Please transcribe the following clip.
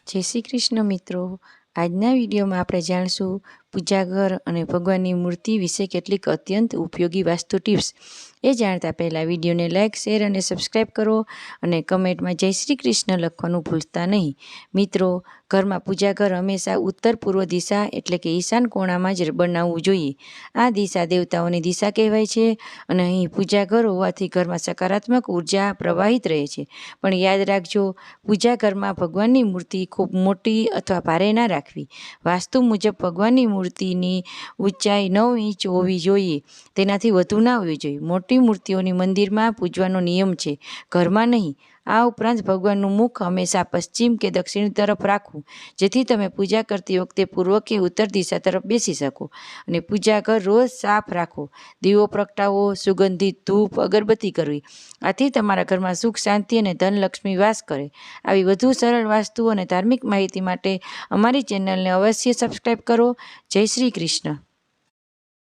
જય શ્રી કૃષ્ણ મિત્રો, આજના વિડીયોમાં આપણે જાણશું પૂજાઘર અને ભગવાનની મૂર્તિ વિશે કેટલીક અત્યંત ઉપયોગી વાસ્તુ ટિપ્સ। એ જાણતા પહેલાં વિડીયોને લાઇક, શેર અને સબસ્ક્રાઈબ કરો અને કમેન્ટમાં જય શ્રી કૃષ્ણ લખવાનું ભૂલતા નહીં। મિત્રો, ઘરમાં પૂજાઘર હંમેશા ઉત્તર પૂર્વ દિશા એટલે કે ઈશાન કોણામાં જ બનાવવું જોઈએ। આ દિશા દેવતાઓની દિશા કહેવાય છે અને અહીં પૂજાઘર હોવાથી ઘરમાં સકારાત્મક ઉર્જા પ્રવાહિત રહે છે। પણ યાદ રાખજો, પૂજાઘરમાં ભગવાનની મૂર્તિ ખૂબ મોટી અથવા ભારે ના રાખવી। વાસ્તુ મુજબ ભગવાનની મૂર્તિની ઊંચાઈ 9 ઇંચ હોવી જોઈએ, તેનાથી વધુ ના હોવી જોઈએ। મોટી મૂર્તિઓની મંદિરમાં પૂજવાનો નિયમ છે, ઘરમાં નહીં। આ ઉપરાંત ભગવાનનું મુખ હંમેશા પશ્ચિમ કે દક્ષિણ તરફ રાખવું, જેથી તમે પૂજા કરતી વખતે પૂર્વ કે ઉત્તર દિશા તરફ બેસી શકો। અને પૂજાઘર રોજ સાફ રાખો, દીવો પ્રગટાવો, સુગંધિત ધૂપ અગરબત્તી કરવી, આથી તમારા ઘરમાં સુખ, શાંતિ અને ધનલક્ષ્મી વાસ કરે। આવી વધુ સરળ વાસ્તુ અને ધાર્મિક માહિતી માટે અમારી ચેનલને અવશ્ય સબસ્ક્રાઈબ કરો। જય શ્રી કૃષ્ણ।